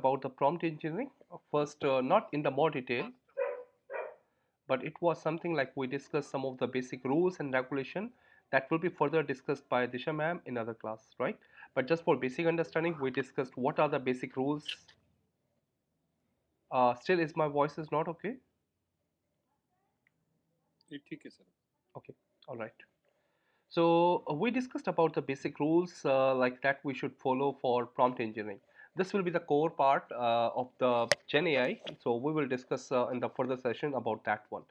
About the prompt engineering. First, not in the more detail, but it was something like we discussed some of the basic rules and regulation that will be further discussed by Disha ma'am in other class, right? But just for basic understanding, we discussed what are the basic rules. Still, is my voice is not okay? ये ठीक है sir. Okay, all right. So we discussed about the basic rules like that we should follow for prompt engineering. This will be the core part of the Gen AI. So we will discuss in the further session about that one.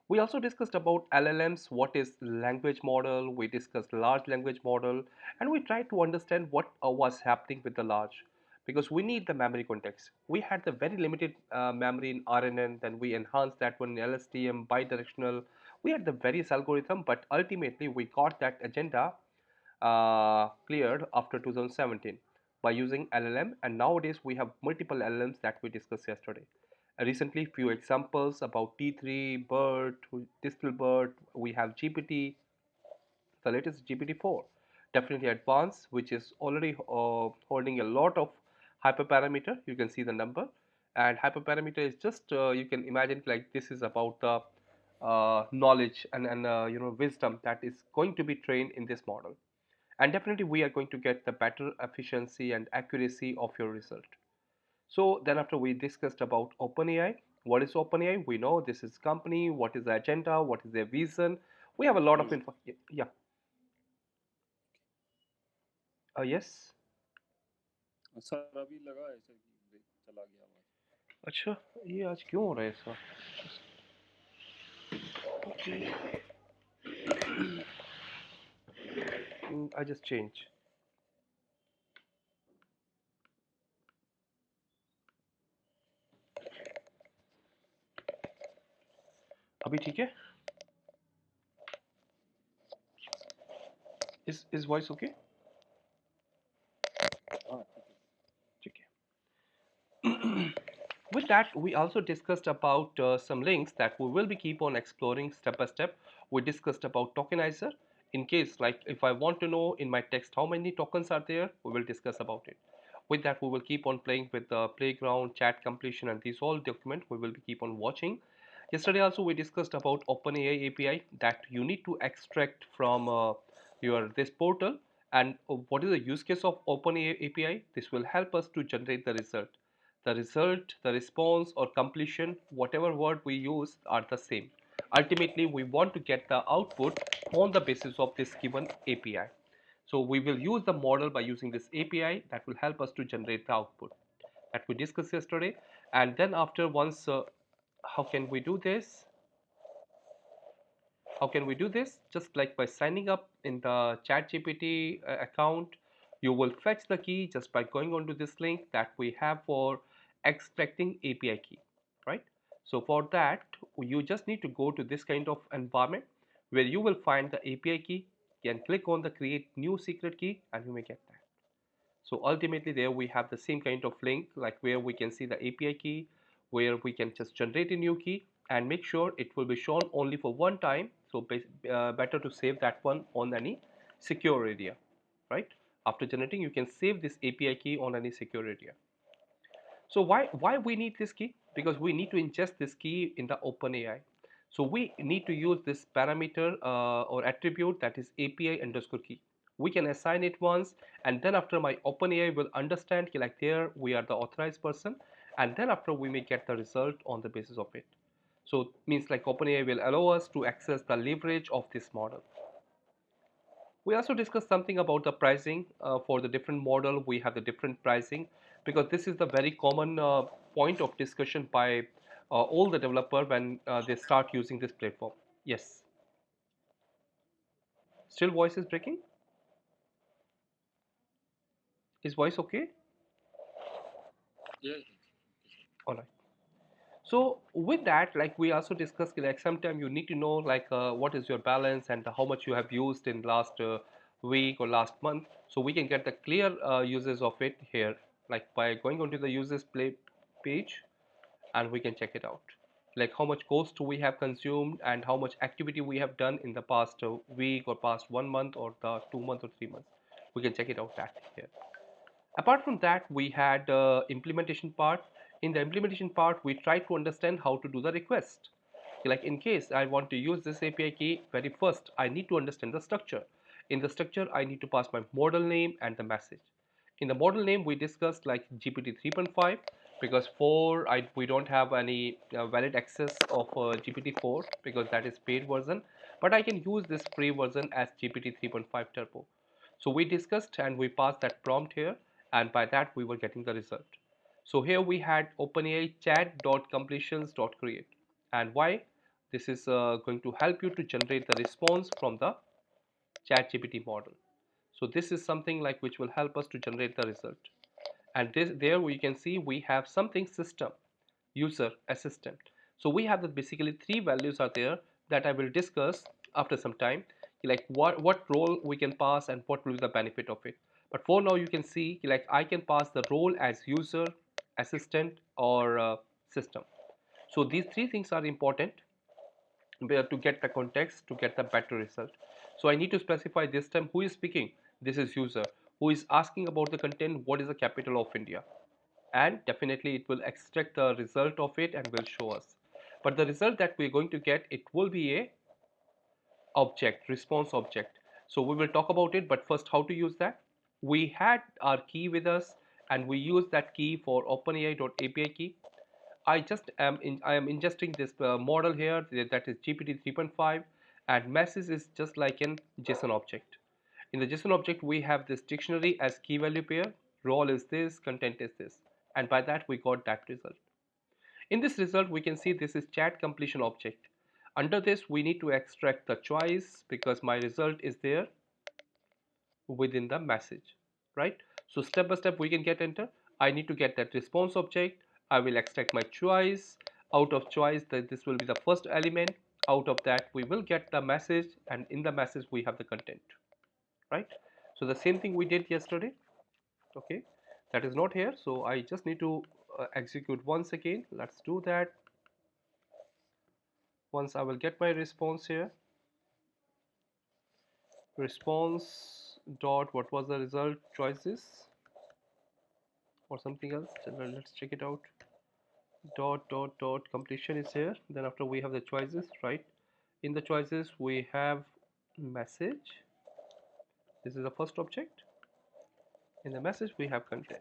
We also discussed about LLMs, what is language model, we discussed large language model, and we tried to understand what was happening with the large because we need the memory context. We had the very limited memory in RNN, then we enhanced that one in LSTM, bidirectional. We had the various algorithm, but ultimately we got that agenda cleared after 2017 by using LLM, and nowadays we have multiple LLMs that we discussed yesterday. Recently, few examples about T3, BERT, DistilBERT, we have GPT, the latest GPT-4, definitely advanced, which is already holding a lot of hyperparameter. You can see the number, and hyperparameter is just you can imagine like this is about the knowledge and wisdom that is going to be trained in this model, and definitely we are going to get the better efficiency and accuracy of your result. So then after we discussed about OpenAI, what is OpenAI? We know this is company, what is the agenda, what is their vision. We have a lot of info. Yeah, yes. Sir अभी लगा ऐसे कि चला गया आवाज. अच्छा, ये आज क्यों हो रहा है ऐसा? Okay, I just change. अभी ठीक है? Is voice okay? हाँ ठीक है. ठीक है. With that, we also discussed about some links that we will be keep on exploring step by step. We discussed about tokenizer. In case, like if I want to know in my text how many tokens are there, we will discuss about it. With that, we will keep on playing with the playground, chat completion, and these all document we will be keep on watching. Yesterday also we discussed about OpenAI API that you need to extract from your this portal. And what is the use case of OpenAI API? This will help us to generate the result, the response or completion, whatever word we use are the same. Ultimately, we want to get the output on the basis of this given API. So we will use the model by using this API that will help us to generate the output that we discussed yesterday. And then after once, how can we do this? How can we do this? Just like by signing up in the ChatGPT account, you will fetch the key just by going onto this link that we have for extracting API key, right? So for that, you just need to go to this kind of environment where you will find the API key. You can click on the create new secret key and you may get that. So ultimately there we have the same kind of link like where we can see the API key, where we can just generate a new key and make sure it will be shown only for one time. So better to save that one on any secure area, right? After generating, you can save this API key on any secure area. So why we need this key? Because we need to ingest this key in the OpenAI. So we need to use this parameter or attribute that is API underscore key. We can assign it once, and then after my OpenAI will understand like there we are the authorized person, and then after we may get the result on the basis of it. So means like OpenAI will allow us to access the leverage of this model. We also discussed something about the pricing for the different model. We have the different pricing because this is the very common point of discussion by all the developer when they start using this platform. Yes, still voice is breaking. Is voice okay? Yeah. All right. So with that, like we also discussed, like sometime you need to know like what is your balance and how much you have used in last week or last month. So we can get the clear uses of it here, like by going onto the users play page, and we can check it out. Like how much cost we have consumed and how much activity we have done in the past week or past 1 month or the 2 months or 3 months. We can check it out that here. Apart from that, we had implementation part. In the implementation part, we try to understand how to do the request. Like in case I want to use this API key, very first I need to understand the structure. In the structure, I need to pass my model name and the message. In the model name, we discussed like GPT 3.5 because 4 we don't have any valid access of GPT 4 because that is paid version, but I can use this free version as GPT 3.5 Turbo. So we discussed and we passed that prompt here, and by that we were getting the result. So here we had OpenAI chat.completions.create, and why? This is going to help you to generate the response from the ChatGPT model. So this is something like which will help us to generate the result. And this there we can see we have something system, user, assistant. So we have the basically three values are there that I will discuss after some time, like what role we can pass and what will be the benefit of it. But for now you can see like I can pass the role as user, assistant, or system. So these three things are important to get the context to get the better result. So I need to specify this time who is speaking. This is user. Who is asking about the content, what is the capital of India, and definitely it will extract the result of it and will show us. But the result that we're going to get, it will be a object, response object. So we will talk about it, but first how to use that. We had our key with us and we use that key for OpenAI.api key. I am ingesting this model here, that is GPT 3.5, and message is just like an JSON object. In the JSON object, we have this dictionary as key value pair, role is this, content is this, and by that we got that result. In this result, we can see this is chat completion object. Under this, we need to extract the choice because my result is there within the message, right? So step by step we can get enter. I need to get that response object. I will extract my choice. Out of choice, that this will be the first element. Out of that we will get the message, and in the message we have the content, right? So the same thing we did yesterday. Okay, that is not here, so I just need to execute once again. Let's do that. Once I will get my response here, response dot what was the result, choices or something else. Let's check it out. Dot completion is here. Then after we have the choices, right? In the choices we have message. This is the first object. In the message we have content.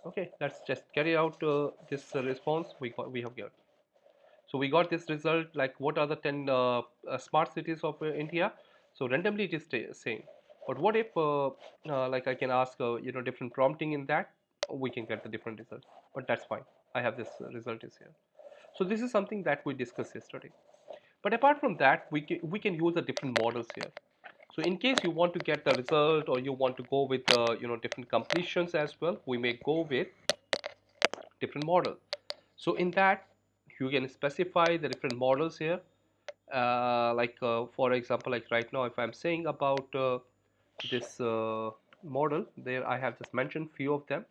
Okay, let's just carry out this response we have got. So we got this result like what are the 10 smart cities of India. So randomly it is saying, but what if like I can ask different prompting in that, we can get the different result. But that's fine, I have this result is here. So this is something that we discussed yesterday. But apart from that, we can use the different models here. So in case you want to get the result or you want to go with different completions as well, we may go with different model. So in that you can specify the different models here. For example, like right now if I'm saying about this model, there I have just mentioned few of them.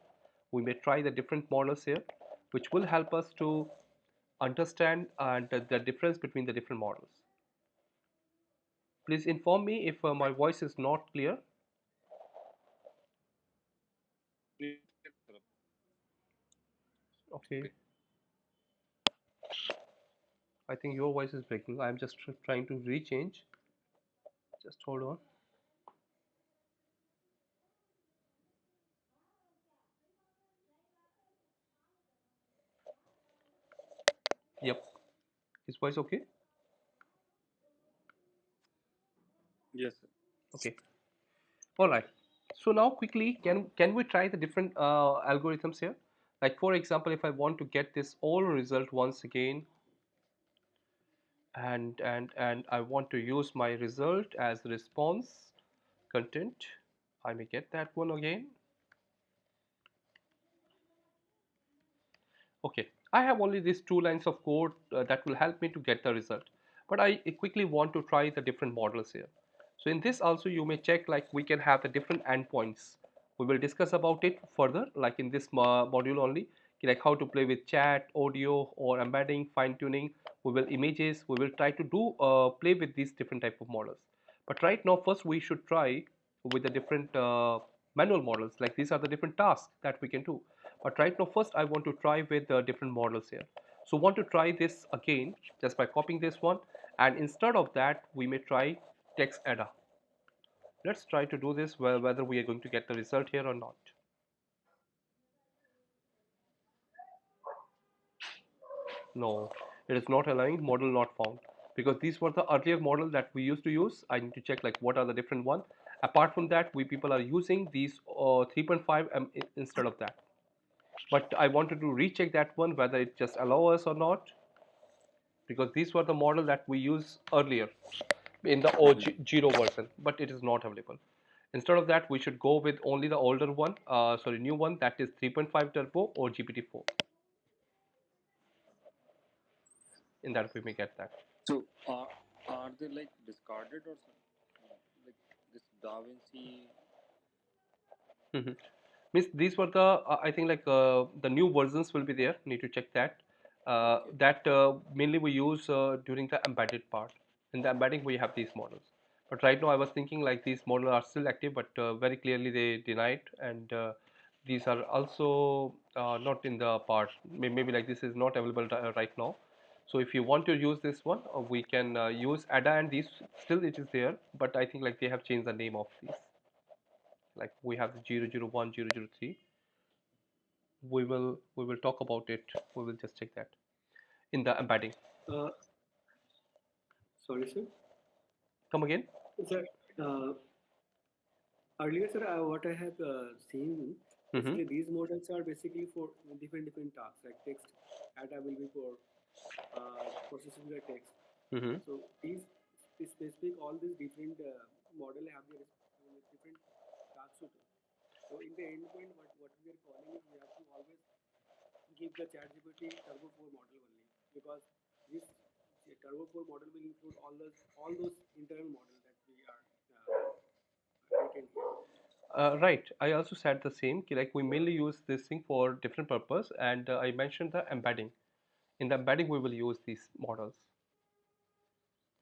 We may try the different models here, which will help us to understand and the difference between the different models. Please inform me if my voice is not clear. Okay, I think your voice is breaking. I'm just trying to rechange. Just hold on. Yep, is voice okay? Yes, sir. Okay. All right. So now quickly, can we try the different algorithms here? Like for example, if I want to get this all result once again, and I want to use my result as response content, I may get that one again. Okay, I have only these two lines of code that will help me to get the result. But I quickly want to try the different models here. So in this also you may check like we can have the different endpoints. We will discuss about it further like in this module only, like how to play with chat, audio or embedding, fine tuning. We will images, we will try to do play with these different type of models. But right now first we should try with the different manual models. Like these are the different tasks that we can do. But right now, first I want to try with different models here. So want to try this again just by copying this one, and instead of that, we may try text ada. Let's try to do this whether we are going to get the result here or not. No, it is not allowing model not found because these were the earlier model that we used to use. I need to check like what are the different one. Apart from that, we people are using these 3.5 instead of that. But I wanted to recheck that one whether it just allow us or not because these were the model that we used earlier in the zero version, but it is not available. Instead of that, we should go with only the older one, sorry, new one that is 3.5 turbo or GPT-4. In that we may get that. So are they like discarded or something? Like this Da Vinci? Mhm. Means these were the I think like the new versions will be there. Need to check that. Okay. That mainly we use during the embedded part. In the embedding we have these models. But right now I was thinking like these models are still active, but very clearly they denied, and these are also not in the part. Maybe like this is not available right now. So if you want to use this one, we can use ADA, and these still it is there, but I think like they have changed the name of these. Like we have the 001, 003. We will talk about it. We will just check that in the embedding. Uh, Sorry, sir. Come again. Sir, uh, earlier, sir, what I have seen, Mm-hmm. basically these models are basically for different tasks. Like text data will be for processing the text. Mm-hmm. So these specific all these different model have their different tasks to do. So in the endpoint, what we are calling is we have to always give the ChatGPT Turbo 4 model only, because this Turbo 4 model will include all those internal models that we are taken here. Right. I also said the same. Like we mainly use this thing for different purpose, and I mentioned the embedding. In the embedding, we will use these models.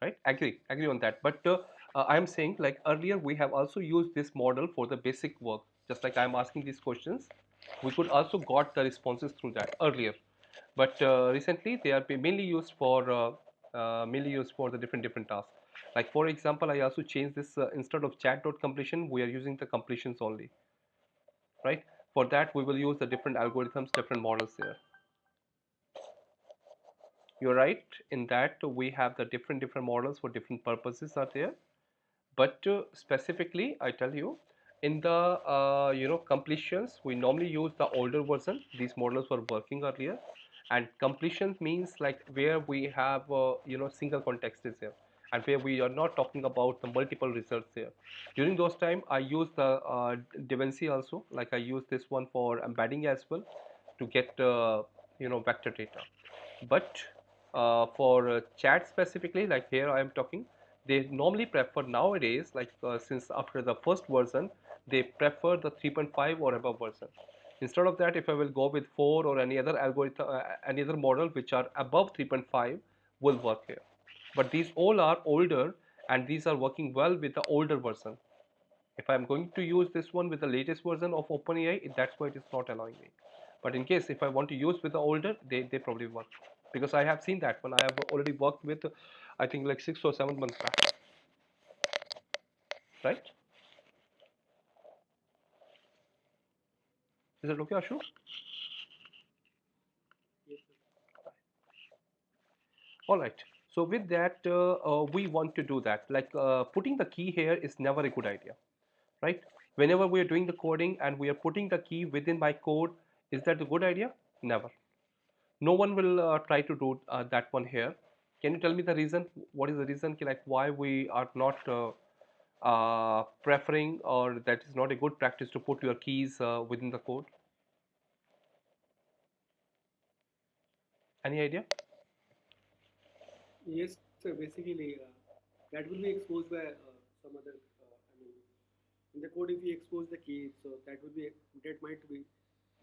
Right? Agree on that. But I am saying like earlier we have also used this model for the basic work. Just like I am asking these questions, we could also got the responses through that earlier. But recently they are mainly used for the different tasks. Like for example, I also changed this instead of chat dot completion, we are using the completions only. Right? For that we will use the different algorithms, different models there. You're right in that we have the different models for different purposes are there. But specifically I tell you, in the completions we normally use the older version. These models were working earlier, and completions means like where we have single context is here, and where we are not talking about the multiple results here. During those time I use the DaVinci also, like I use this one for embedding as well to get vector data. But for chat specifically, like here I am talking, they normally prefer nowadays, like since after the first version, they prefer the 3.5 or above version. Instead of that, if I will go with 4 or any other algorithm, any other model which are above 3.5 will work here. But these all are older, and these are working well with the older version. If I'm going to use this one with the latest version of OpenAI, that's why it is not allowing me. But in case if I want to use with the older, they probably work, because I have seen that one. I have already worked with, I think like 6 or 7 months back, right? Is it okay, Ashu? Yes, sir. All right. So with that, we want to do that. Like putting the key here is never a good idea, right? Whenever we are doing the coding and we are putting the key within my code, is that a good idea? Never. No one will try to do that one here. Can you tell me the reason? What is the reason, like why we are not preferring, or that is not a good practice to put your keys within the code? Any idea? Yes, sir. Basically, that will be exposed by some other. I mean, in the code, if we expose the key, so that might be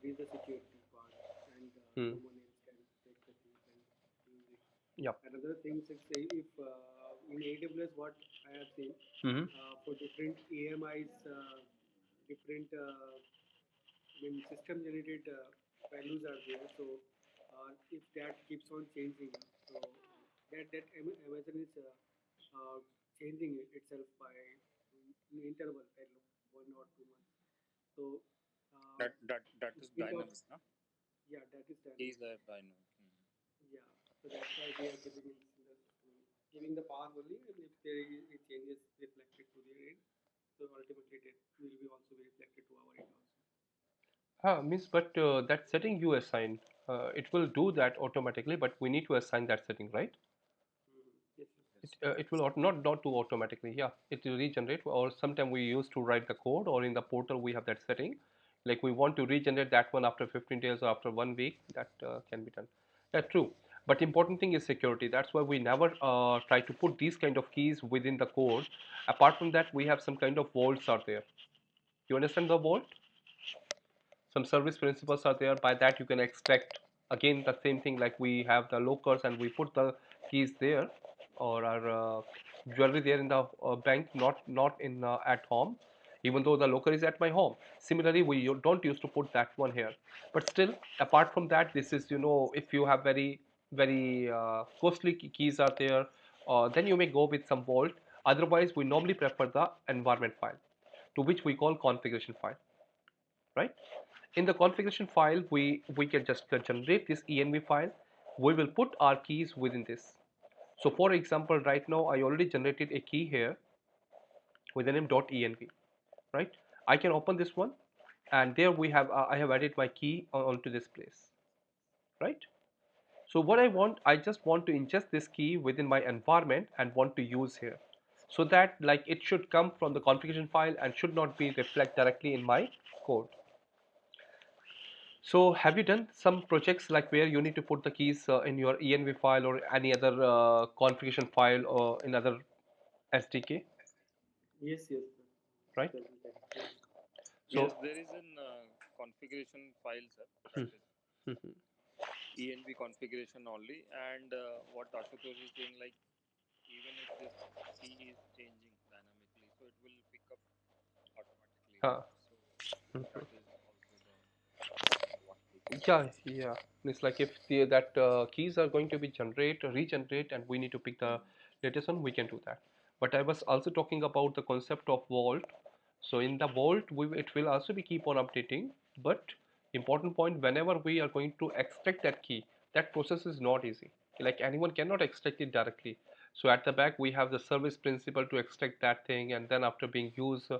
breach the security part, and Hmm. no one else can take the keys and use it. Yep. Another thing is, say, if in AWS, what I have seen Mm-hmm. for different AMIs. different system generated values are there. So if that keeps on changing, so Amazon is changing itself by in interval like 1 or 2 months. So That to is speak of, dynamic, huh? yeah, that is Keys dynamic. are dynamic. Yeah, so that's why they are keeping it in the, giving the power only, and if there is it changes reflected to their end, so ultimately it will be also be reflected to our end also. Means, but that setting you assign, it will do that automatically, but we need to assign that setting, right? Yes, yes. It, Yes, uh, that it is will correct. not do automatically. Yeah, it will regenerate. Or sometime we used to write the code, or in the portal we have that setting. Like we want to regenerate that one after 15 days or after 1 week. That can be done. Yeah, true. But important thing is security. That's why we never try to put these kind of keys within the code. Apart from that, we have some kind of vaults out there. You understand the vault? Some service principles are there. By that you can extract again the same thing, like we have the lockers and we put the keys there, or our jewelry there in the bank, not in at home, even though the locker is at my home. Similarly, we don't used to put that one here. But still, apart from that, this is, if you have very costly keys are there, then you may go with some vault. Otherwise, we normally prefer the environment file, to which we call configuration file, right? In the configuration file, we can just generate this env file. We will put our keys within this. So for example, right now I already generated a key here with the name .env, right? I can open this one, and there we have I have added my key onto this place, right? So what I just want to ingest this key within my environment and want to use here, so that like it should come from the configuration file and should not be reflect directly in my code. So have you done some projects like where you need to put the keys in your env file or any other configuration file or in other SDK, Yes, yes, sir. right? Several times. Yes. So, Yes, there is an configuration file, sir. That hmm, is hmm, hmm. env configuration only. And what Ashutosh is saying, like even if this key is changing dynamically, so it will pick up automatically, Huh. right? So that is also the advantage of Yeah, this. yeah. It's like if that keys are going to be regenerate, and we need to pick the latest one, we can do that. But I was also talking about the concept of vault. So in the vault, it will also be keep on updating. But important point, whenever we are going to extract that key, that process is not easy. Like anyone cannot extract it directly. So at the back, we have the service principal to extract that thing, and then after being used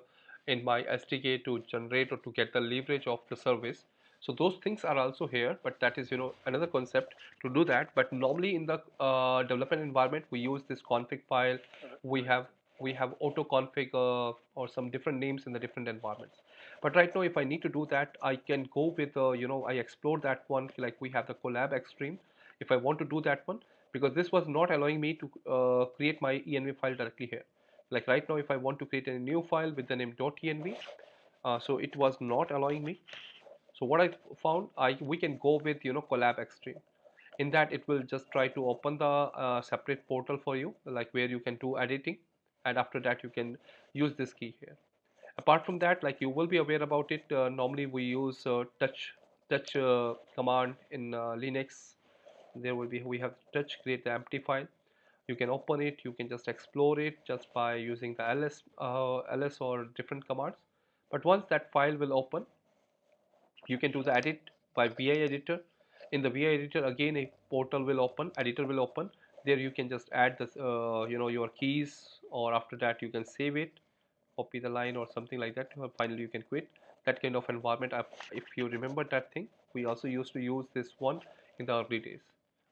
in my SDK to generate or to get the leverage of the service. So those things are also here, but that is another concept to do that. But normally in the development environment, we use this config file. we Right, have sir. we have auto config or some different names in the different environments. But right now, if I need to do that, I can go with I explore that one, like we have the collab extreme. If I want to do that one, because this was not allowing me to create my env file directly here. Like right now, if I want to create a new file with the name .env, so it was not allowing me. So what I found, we can go with collab extreme. In that, it will just try to open the separate portal for you, like where you can do editing, and after that you can use this key here. Apart from that, like you will be aware about it, normally we use touch command in Linux. There will be we have touch create the empty file. You can open it, you can just explore it just by using the ls or different commands. But once that file will open, you can do the edit by vi editor. In the vi editor, again a portal will open, editor will open. There you can just add this your keys, or after that you can save it, copy the line or something like that, or finally you can quit that kind of environment. If you remember that thing, we also used to use this one in the early days.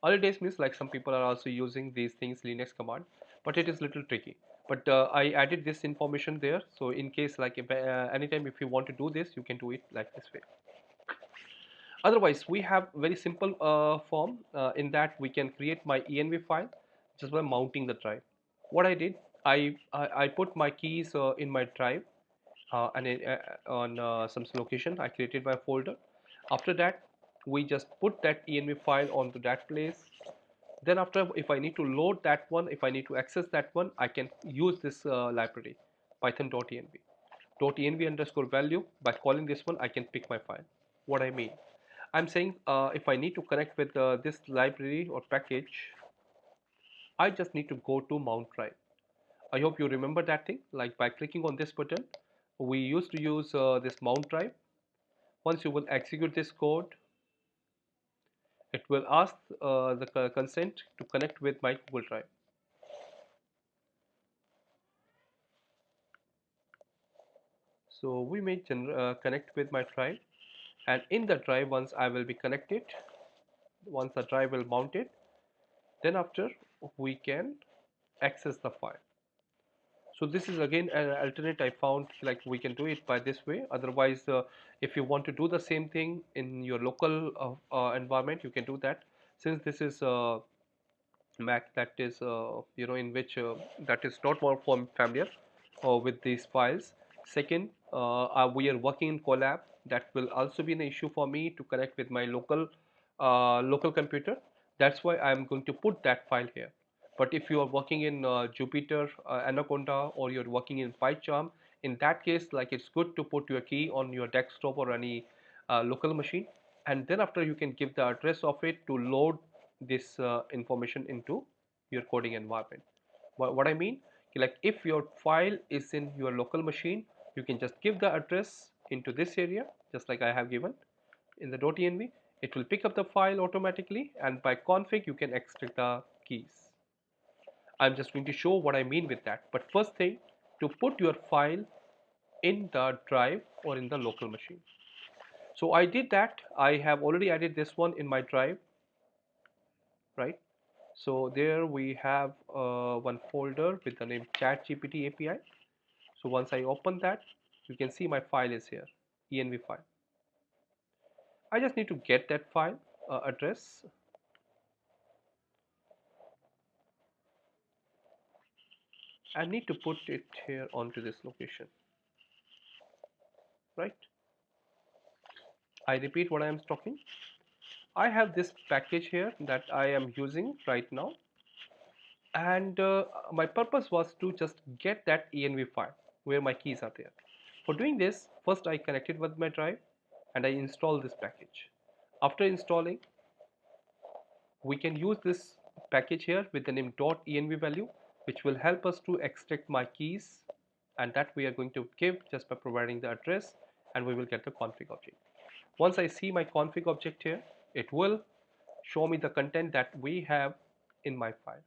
Early days means like some people are also using these things Linux command, but it is little tricky. But I added this information there, so in case like if anytime if you want to do this, you can do it like this way. Otherwise, we have very simple form in that we can create my env file just by mounting the drive. What I did, I put my keys in my drive, on some location. I created my folder. After that, we just put that env file onto that place. Then after, if I need to load that one, if I need to access that one, I can use this library python.env .env underscore value. By calling this one, I can pick my file. What I mean, I'm saying if I need to connect with this library or package, I just need to go to mount drive. I hope you remember that thing. Like by clicking on this button, we used to use this mount drive. Once you will execute this code, it will ask the consent to connect with my Google Drive. So we may connect with my drive, and in the drive, once I will be connected, once the drive will mount it, then after we can access the file. So this is again an alternate I found, like we can do it by this way. Otherwise, if you want to do the same thing in your local environment, you can do that. Since this is Mac, that is in which that is not more familiar with these files. Second, we are working in collab. That will also be an issue for me to connect with my local computer. That's why I'm going to put that file here. But if you are working in Jupyter, Anaconda, or you're working in PyCharm, in that case, like it's good to put your key on your desktop or any local machine, and then after you can give the address of it to load this information into your coding environment. What I mean, like if your file is in your local machine, you can just give the address into this area, just like I have given in the .env. It will pick up the file automatically, and by config you can extract the keys. I'm just going to show what I mean with that. But first thing, to put your file in the drive or in the local machine. So I did that. I have already added this one in my drive, right? So there we have one folder with the name ChatGPT API. So once I open that, you can see my file is here, env file. I just need to get that file address. I need to put it here onto this location, right? I repeat what I am talking. I have this package here that I am using right now, and my purpose was to just get that env file where my keys are there. For doing this, first I connected with my drive and I installed this package. After installing, we can use this package here with the name .env value, which will help us to extract my keys, and that we are going to give just by providing the address, and we will get the config object. Once I see my config object here, it will show me the content that we have in my file.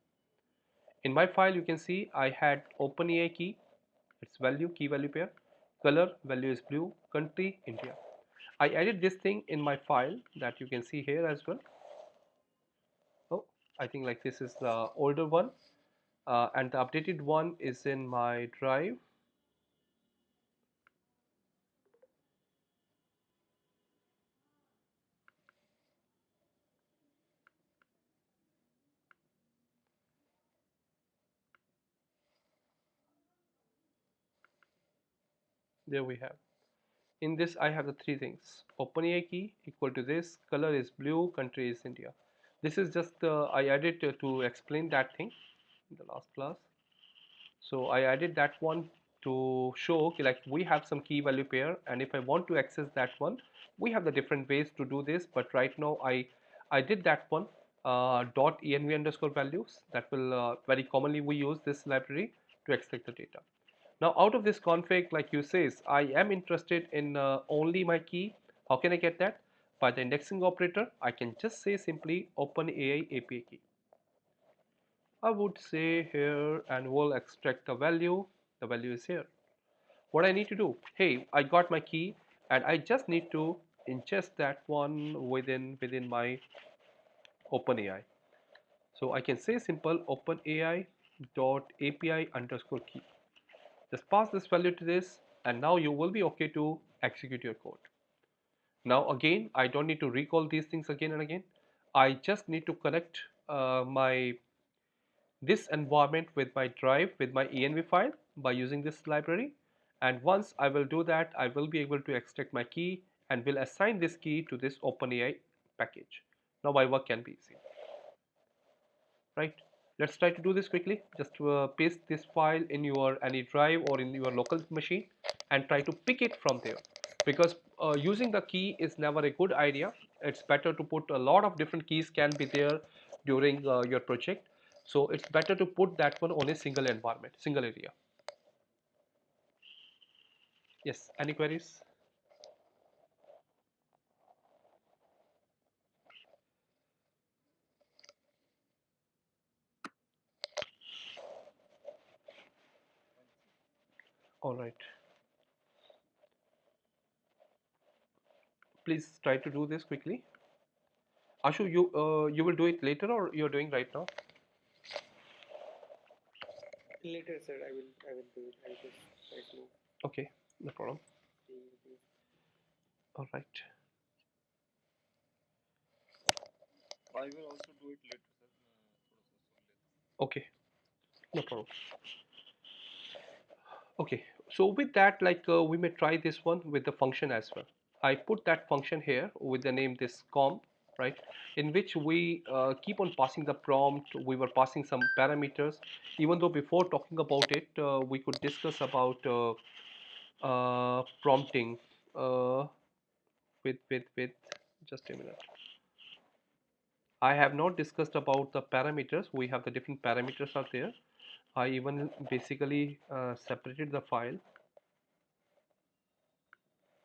In my file, you can see I had OpenAI key, its value, key value pair, color, value is blue, country, India. I added this thing in my file that you can see here as well. Oh, I think like this is the older one, and the updated one is in my drive. There we have. In this, I have the three things. OpenAI key equal to this, color is blue, country is India. This is just I added to explain that thing in the last class. So I added that one to show okay, like we have some key value pair, and if I want to access that one, we have the different ways to do this. But right now I did that one .env underscore values. That will very commonly we use this library to extract the data. Now out of this config, like you says, I am interested in only my key. How can I get that? By the indexing operator, I can just say simply OpenAI API key. I would say here, and we'll extract the value. The value is here. What I need to do, hey, I got my key and I just need to ingest that one within my OpenAI. So I can say simple OpenAI dot API underscore key. Just pass this value to this, and now you will be okay to execute your code. Now again, I don't need to recall these things again and again. I just need to connect my this environment with my drive with my env file by using this library, and once I will do that, I will be able to extract my key and will assign this key to this OpenAI package. Now my work can be easy, right? Let's try to do this quickly. Just paste this file in your any drive or in your local machine and try to pick it from there. Because using the key is never a good idea. It's better to put a lot of different keys can be there during your project. So it's better to put that one on a single environment, single area. Yes, any queries? All right. Please try to do this quickly. Ashu, you will do it later or you're doing right now? Later, sir, I will do it. I will just try to Okay, no problem. see this. All right. I will also do it later, sir. थोड़ा सा सुन लेता हूँ. Okay, no problem. Okay, so with that, we may try this one with the function as well. I put that function here with the name this com, right? In which we keep on passing the prompt. We were passing some parameters. Even though before talking about it, we could discuss about prompting uh, with. Just a minute. I have not discussed about the parameters. We have the different parameters are there. I even basically separated the file.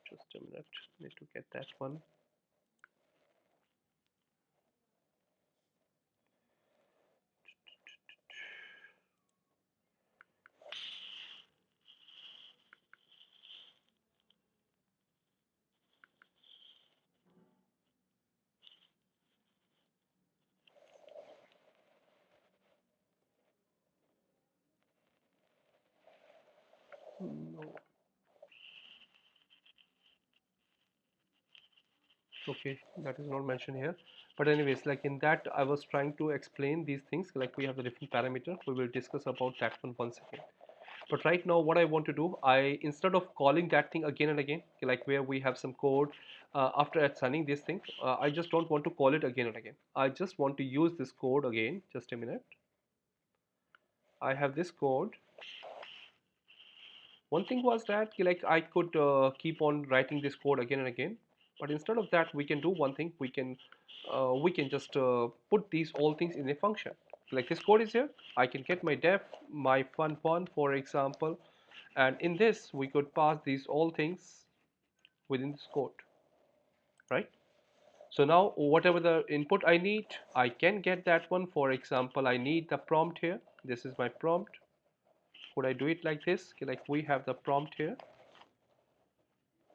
Just a minute. Need to get that one. No. Okay, that is not mentioned here. But anyways, like in that, I was trying to explain these things. Like we have the different parameter. We will discuss about that one once again. But right now, what I want to do, I instead of calling that thing again and again, like where we have some code after assigning this thing, I just don't want to call it again and again. I just want to use this code again. Just a minute. I have this code. One thing was that like I could keep on writing this code again and again, but instead of that, we can do one thing. We can just put these all things in a function. Like this code is here. I can get my def, my fun one, for example, and in this we could pass these all things within this code, right? So now whatever the input I need, I can get that one. For example, I need the prompt here. This is my prompt. Could I do it like this? Okay, like we have the prompt here,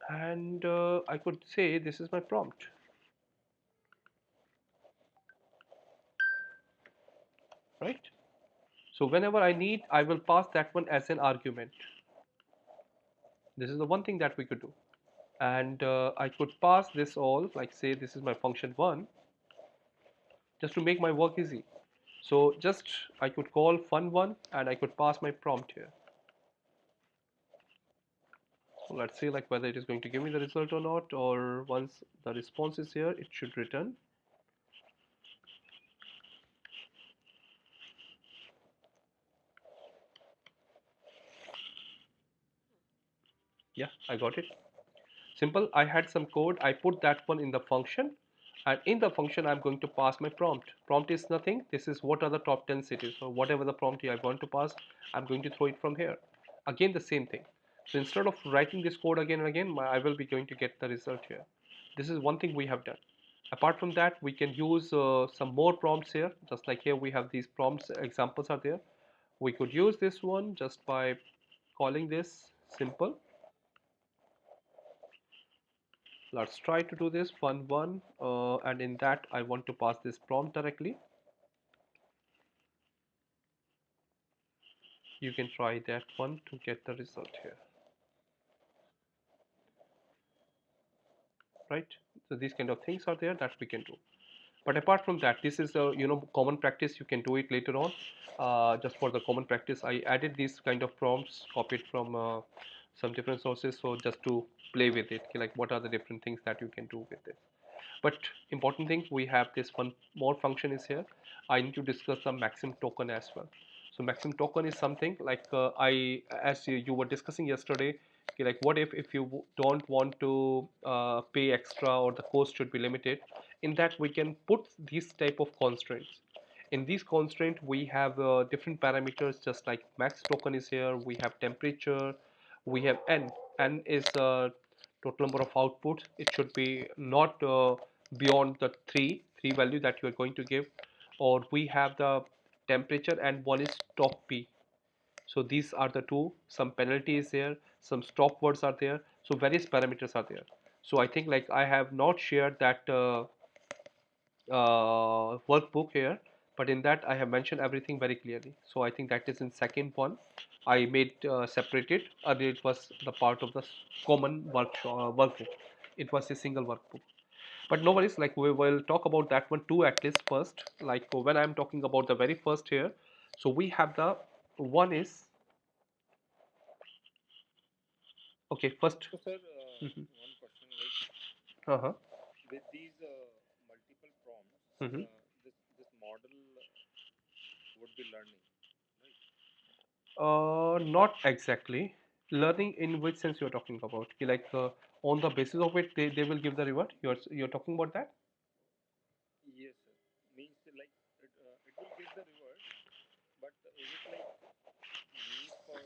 and I could say this is my prompt, right? So whenever I need, I will pass that one as an argument. This is the one thing that we could do, and I could pass this all, like say this is my function one, just to make my work easy. So just I could call fun one, and I could pass my prompt here. So let's see like whether it is going to give me the result or not, or once the response is here, it should return. Yeah, I got it. Simple. I had some code. I put that one in the function, and in the function I'm going to pass my prompt. Prompt is nothing. This is what are the top 10 cities, or whatever the prompt I want to pass, I'm going to throw it from here. Again the same thing. So instead of writing this code again and again, I will be going to get the result here. This is one thing we have done. Apart from that, we can use some more prompts here. Just like here we have these prompts examples are there. We could use this one just by calling this simple. Let's try to do this fun one, and in that I want to pass this prompt directly. You can try that one to get the result here, right? So these kind of things are there that we can do. But apart from that, this is a common practice. You can do it later on. Just for the common practice, I added these kind of prompts copied from some different sources. So just to play with it, like what are the different things that you can do with this. But important thing, we have this one more function is here. I need to discuss the maximum token as well. So maximum token is something like as you were discussing yesterday, okay, like what if you don't want to pay extra or the cost should be limited. In that we can put these type of constraints. In these constraint we have different parameters, just like max token is here, we have temperature, we have n is total number of outputs. It should be not beyond the three value that you are going to give, or we have the temperature and one is stop p. So these are the two. Some penalty is there, some stop words are there, so various parameters are there. So I think like I have not shared that workbook here, but in that I have mentioned everything very clearly. So I think that is in second one. I made separated. Earlier it was the part of the common workbook. It was a single workbook. But no worries. Like we will talk about that one too at least first. Like when I'm talking about the very first here, so we have the one is okay first. So, sir, Mhm. one question like Uh-huh. with these multiple prompts, Mm-hmm. this model would be learning, right? Not exactly. Learning in which sense you're talking about? Like on the basis of it, they will give the reward. You're talking about that? Yes, sir. Means like it will give the reward, but is it like need for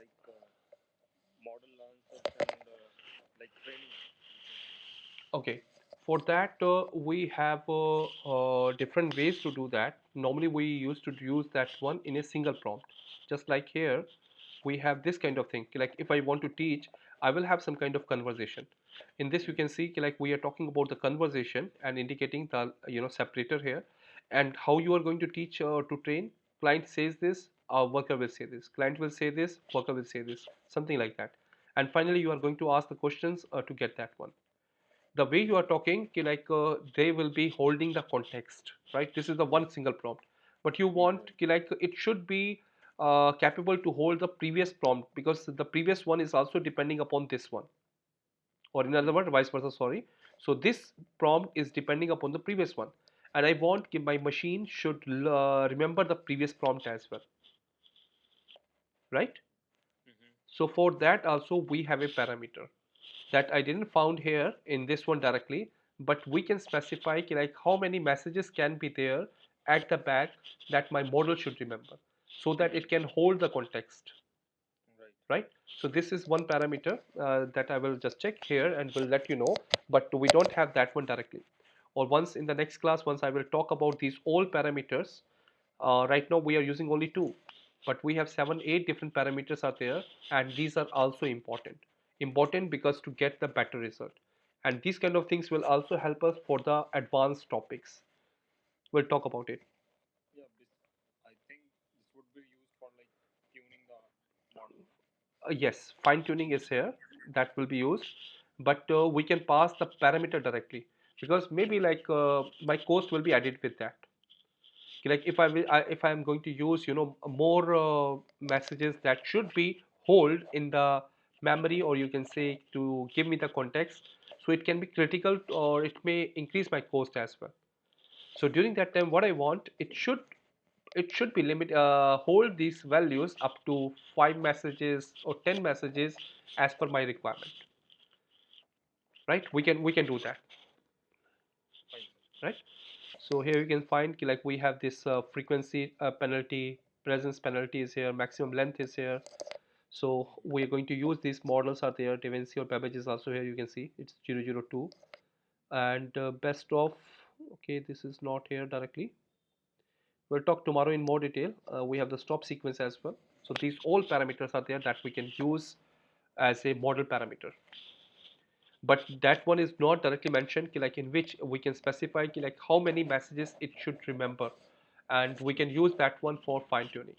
like model answers and like training, we can say. Okay. For that, we have different ways to do that. Normally, we used to use that one in a single prompt. Just like here, we have this kind of thing. Like if I want to teach, I will have some kind of conversation. In this, you can see like we are talking about the conversation and indicating the separator here, and how you are going to teach to train. Client says this, worker will say this. Client will say this, worker will say this. Something like that. And finally, you are going to ask the questions to get that one. The way you are talking they will be holding the context, right? This is the one single prompt, but you want Right. it should be capable to hold the previous prompt, because the previous one is also depending upon this one, or in other words Mm-hmm. vice versa, sorry. So this prompt is depending upon the previous one, and I want my machine should remember the previous prompt as well, right? Mm-hmm. So for that also we have a parameter that I didn't found here in this one directly, but we can specify like how many messages can be there at the back that my model should remember, so that it can hold the context, Right. right? So this is one parameter that I will just check here and will let you know, but we don't have that one directly. Or once in the next class, once I will talk about these all parameters. Right now we are using only two, but we have 7 8 different parameters are there, and these are also important because to get the better result, and these kind of things will also help us for the advanced topics. We'll talk about it. Yeah. I think this would be used for like tuning the model. Yes, fine tuning is here, that will be used, but we can pass the parameter directly, because maybe like my cost will be added with that. Like if I am going to use more messages that should be hold in the memory, or you can say to give me the context, so it can be critical or it may increase my cost as well. So during that time what I want, it should be limit hold these values up to 5 messages or 10 messages as per my requirement, right? We can do that, Fine, sir. right? So here you can find like we have this frequency penalty, presence penalty is here, maximum length is here. So we're going to use these models are there. Devancy or Babbage is also here. You can see it's 002, and best of. Okay, this is not here directly. We'll talk tomorrow in more detail. We have the stop sequence as well. So these all parameters are there that we can use as a model parameter. But that one is not directly mentioned like in which we can specify like how many messages it should remember, and we can use that one for fine tuning,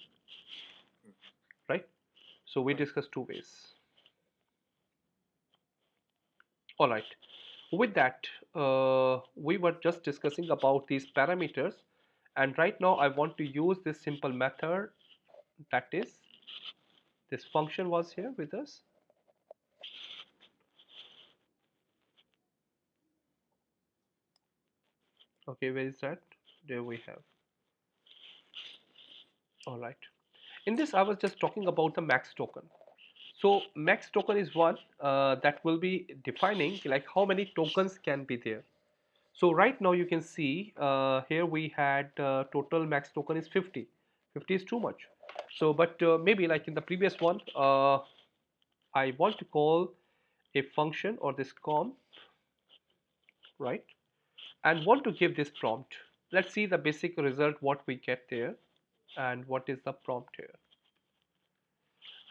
Mm-hmm. right? So we Fine, sir. discussed two ways. All right. With that, we were just discussing about these parameters, and right now I want to use this simple method, that is this function was here with us. Okay, where is that? There we have. All right. In this, I was just talking about the max token. So max token is one that will be defining like how many tokens can be there. So right now you can see here we had total max token is 50. 50 is too much. So but maybe like in the previous one, I want to call a function or this comp, right? And want to give this prompt. Let's see the basic result what we get there and what is the prompt here.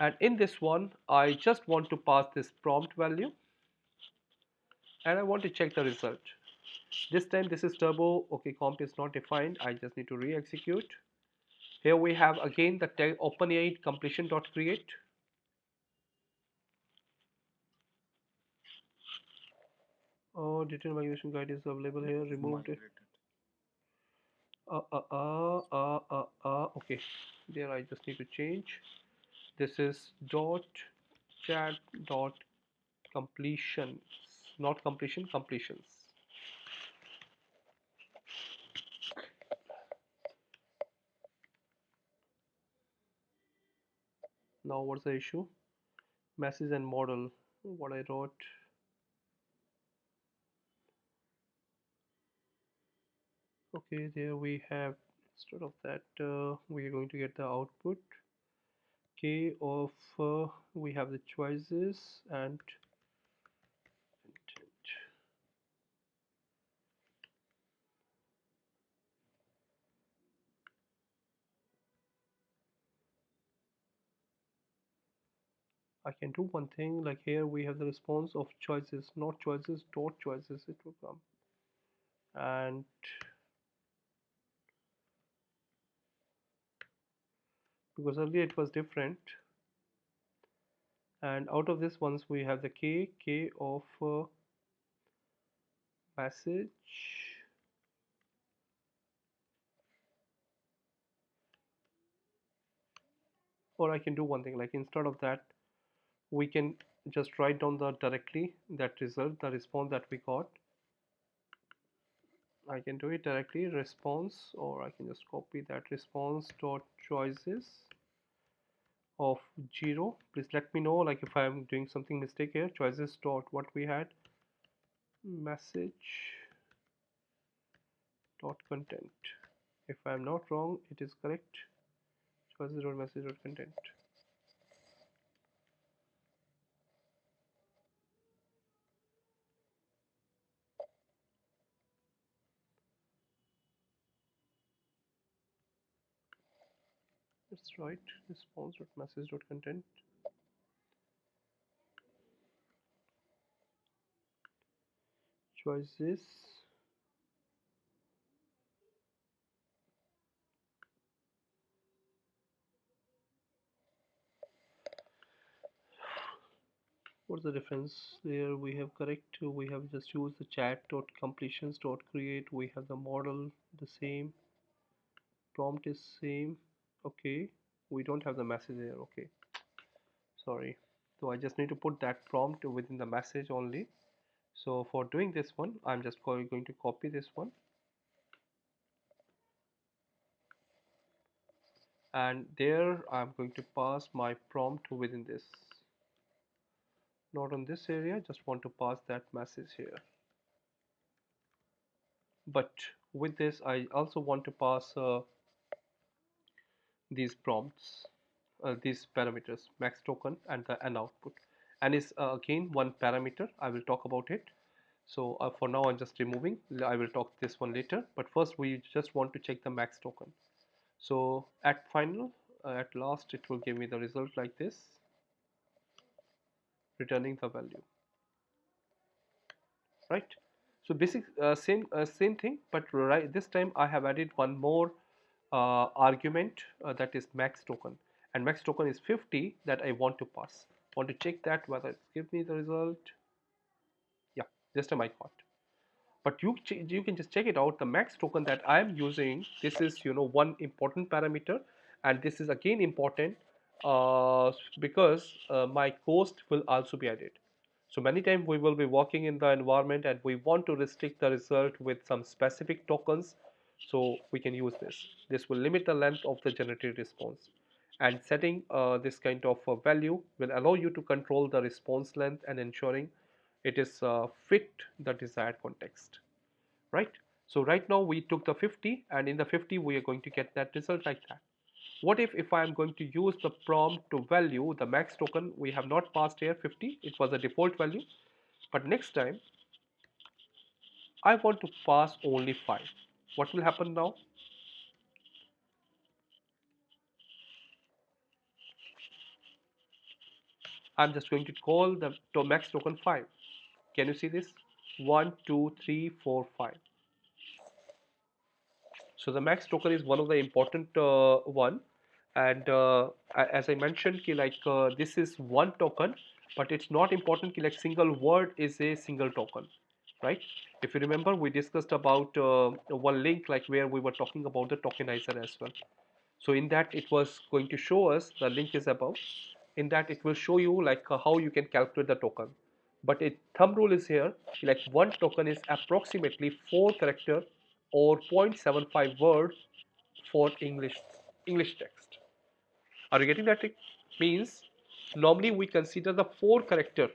And in this one, I just want to pass this prompt value and I want to check the result. This time this is turbo. Okay, comp is not defined. I just need to re-execute. Here we have again the OpenAI completion.create. Oh, detailed migration guide is available here. Removed it. Okay, there I just need to change. This is dot chat dot completions, not completion, completions. Now what's the issue? Message and model. What I wrote. Okay, there we have. Instead of that, we are going to get the output. K of we have the choices and content. I can do one thing like here we have the response of choices, not choices, dot choices it will come. And because earlier it was different, and out of this once we have the k of message, or I can do one thing like instead of that we can just write down the directly that result, the response that we got. I can do it directly response, or I can just copy that response dot choices of 0. Please let me know like if I'm doing something mistake here. Choices dot what we had, message dot content. If I'm not wrong, it is correct. Choices dot message dot content. That's right. Response dot message dot content. Choices. What's the difference there? We have correct. We have just used the chat dot completions dot create. We have the model the same. Prompt is same. Okay. We don't have the message there. Okay. Sorry. So I just need to put that prompt within the message only. So for doing this one, I'm just going to copy this one, and there I'm going to pass my prompt within this. Not on this area, just want to pass that message here. But with this, I also want to pass these prompts, these parameters, max token and the n output. And is again one parameter. I will talk about it. So for now, I'm just removing. I will talk this one later. But first, we just want to check the max token. So at final, at last, it will give me the result like this, returning the value, right? So basic same thing, but right this time I have added one more argument that is max token, and max token is 50 that I want to pass. Want to check that whether it gives me the result. Yeah, this time I got. But you can just check it out. The max token that I am using, this is one important parameter, and this is again important because my cost will also be added. So many times we will be working in the environment and we want to restrict the result with some specific tokens. So we can use this. This will limit the length of the generated response. And setting this kind of value will allow you to control the response length and ensuring it is fit the desired context, right? So right now we took the 50 and in the 50 we are going to get that result like that. What if I am going to use the prompt to value the max token? We have not passed here 50, it was a default value, but next time I want to pass only 5. What will happen now? I'm just going to call the max token 5. Can you see this? 1, 2, 3, 4, 5. So the max token is one of the important one, and as I mentioned, ki like this is one token, but it's not important ki like single word is a single token, right? If you remember, we discussed about one link like where we were talking about the tokenizer as well. So in that it was going to show us, the link is above. In that it will show you like how you can calculate the token. But a thumb rule is here, like one token is approximately 4 character or 0.75 word for English text. Are you getting that? It means normally we consider the 4 character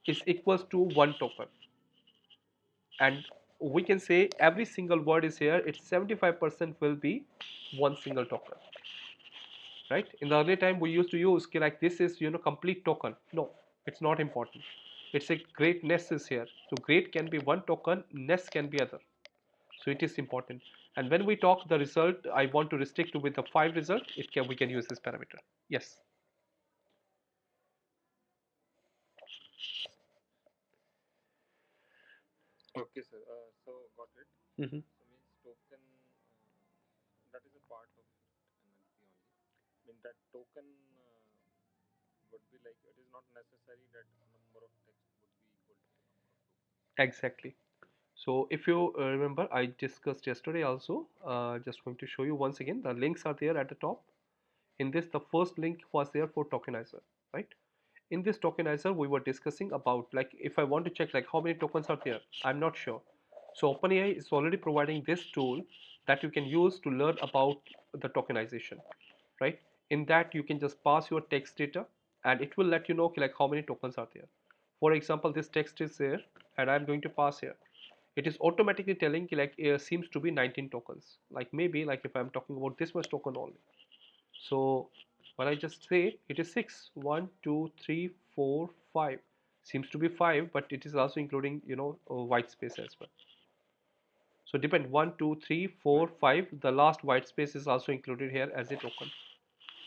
is equals to one token, and we can say every single word is here, it's 75% will be one single token, right? In the earlier time we used to use like this is complete token. No, it's not important. It's a great nest is here, so great can be one token, nest can be other, so it is important. And when we talk the result, I want to restrict to with the 5 result, it can we can use this parameter. Yes. Okay, sir. So got it. Hmm. So means token that is a part of NLP only. Mean that token would be like it is not necessary that number of text would be equal to the number of tokens. Exactly. So if you remember, I discussed yesterday also, just going to show you once again, the links are there at the top. In this, the first link was there for tokenizer, right? In this tokenizer we were discussing about like if I want to check like how many tokens are there, I'm not sure. So OpenAI is already providing this tool that you can use to learn about the tokenization, right? In that you can just pass your text data and it will let you know like how many tokens are there. For example, this text is there and I'm going to pass here. It is automatically telling like seems to be 19 tokens, like maybe like if I'm talking about this much token only. So when I just say it is 6, 1, 2, 3, 4, 5. Seems to be 5, but it is also including white space as well. So depend 1, 2, 3, 4, Right. 5. The last white space is also included here as a token.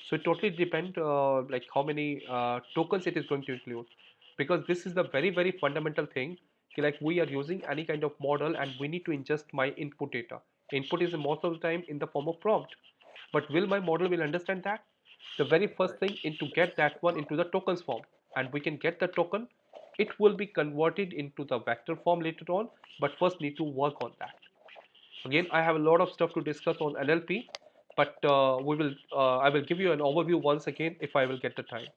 So it totally depend like how many tokens it is going to include, because this is the very fundamental thing. Like we are using any kind of model and we need to ingest my input data. Input is most of the time in the form of prompt, but will my model will understand that? The very first Right. thing is to get that one into the tokens form, and we can get the token. It will be converted into the vector form later on, but first need to work on that. Again, I have a lot of stuff to discuss on NLP, but I will give you an overview once again if I will get the time,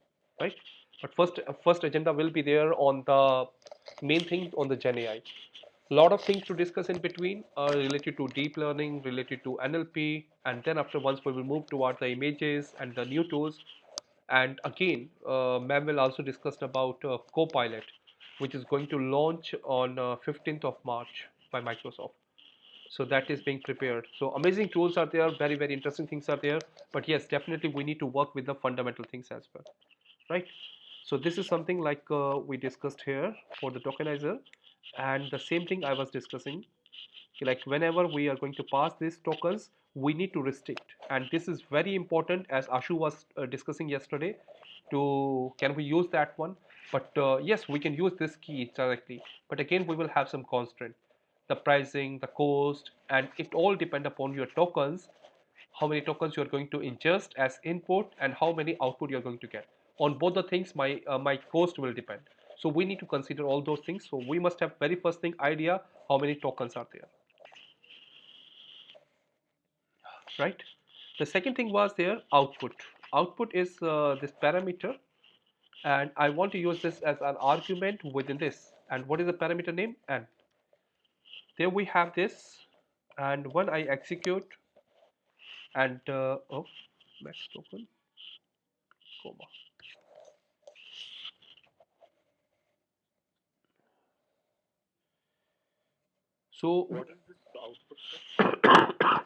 right? But first agenda will be there on the main thing on the Gen AI. Lot of things to discuss in between related to deep learning, related to NLP, and then after once we will move toward the images and the new tools. And again, ma'am will also discuss about Copilot, which is going to launch on 15th of March by Microsoft. So that is being prepared. So amazing tools are there, very interesting things are there. But yes, definitely we need to work with the fundamental things as well, right? So this is something like we discussed here for the tokenizer, and the same thing I was discussing, like whenever we are going to pass these tokens, we need to restrict, and this is very important as Ashu was discussing yesterday. To can we use that one? But yes, we can use this key directly, but again we will have some constraint, the pricing, the cost, and it all depend upon your tokens, how many tokens you are going to ingest as input and how many output you are going to get. On both the things my cost will depend. So we need to consider all those things. So we must have very first thing idea how many tokens are there, right? The second thing was there output. Output is this parameter and I want to use this as an argument within this. And what is the parameter name? N. There we have this, and when I execute and oh, max token comma. So What is this output, sir?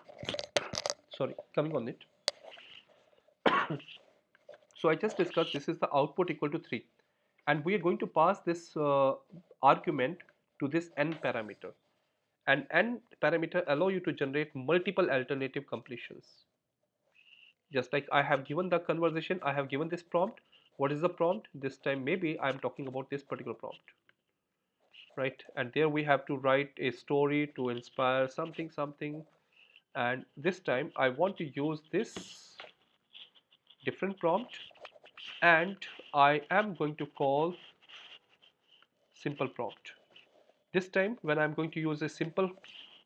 sorry, coming on it. So I just discussed this is the output equal to 3, and we are going to pass this argument to this n parameter, and n parameter allow you to generate multiple alternative completions. Just like I have given the conversation, I have given this prompt. What is the prompt? This time maybe I am talking about this particular prompt, right? And there we have to write a story to inspire something something, and this time I want to use this different prompt, and I am going to call simple prompt. This time when I'm going to use a simple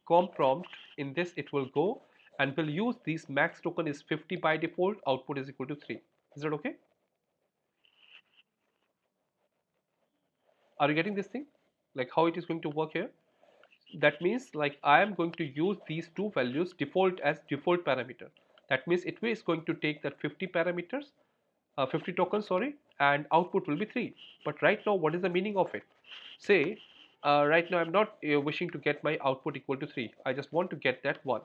com prompt, in this it will go and will use these max token is 50 by default, output is equal to 3. Is that okay? Are you getting this thing? Like how it is going to work here? That means like I am going to use these two values default as default parameter. That means it is going to take that 50 parameters, 50 tokens, sorry, and output will be 3. But right now, what is the meaning of it? Say, right now I'm not wishing to get my output equal to 3. I just want to get that 1.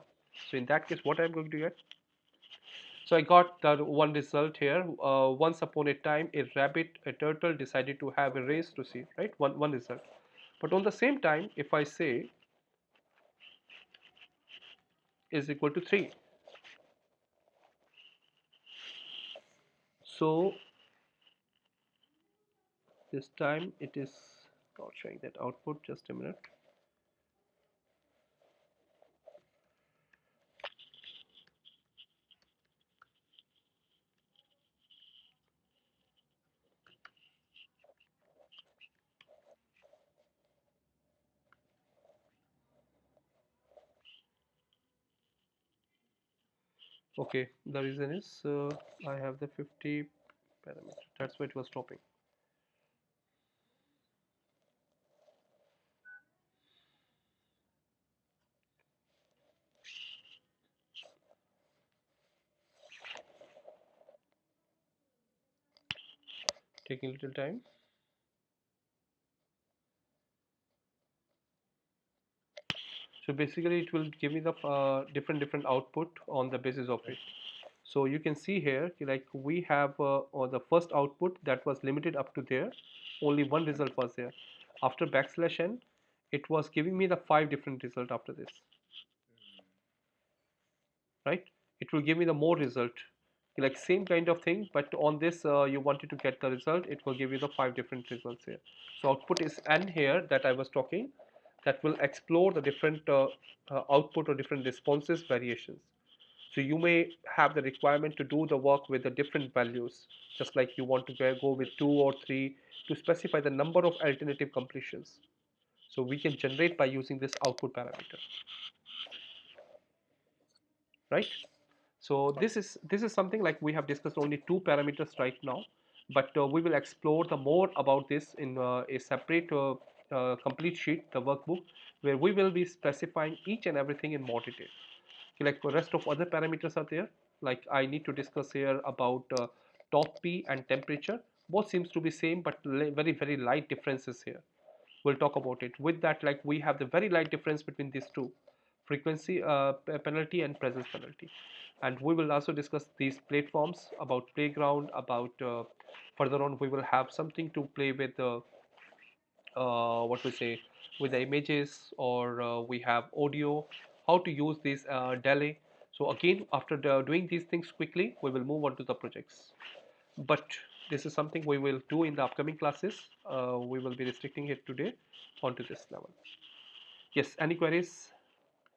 So in that case, what I'm going to get? So I got the one result here. Once upon a time, a rabbit, a turtle decided to have a race to see, right? One result. But on the same time, if I say is equal to 3, so this time it is not showing that output. Just a minute. Okay, the reason is I have the 50 parameter. That's why it was stopping. Taking a little time. So basically, it will give me the different output on the basis of it. So you can see here, like we have or the first output that was limited up to there. Only one result was there. After backslash n, it was giving me the 5 different result after this. Right, it will give me the more result, like same kind of thing, but on this you wanted to get the result, it will give you the 5 different results here. So output is n here that I was talking, that will explore the different output or different responses variations. So you may have the requirement to do the work with the different values, just like you want to go with 2 or 3 to specify the number of alternative completions. So we can generate by using this output parameter, right? So this is something like we have discussed only 2 parameters right now, but we will explore the more about this in a separate complete sheet, the workbook, where we will be specifying each and everything in more detail. Okay, like the rest of other parameters are there. Like I need to discuss here about top P and temperature. Both seems to be same, but very light differences here. We'll talk about it. With that, like we have the very light difference between these two, frequency penalty and presence penalty. And we will also discuss these platforms about playground, about further on we will have something to play with what we say with the images, or we have audio, how to use this delay. So again, after doing these things quickly, we will move on to the projects. But this is something we will do in the upcoming classes. We will be restricting it today onto this level. Yes, any queries?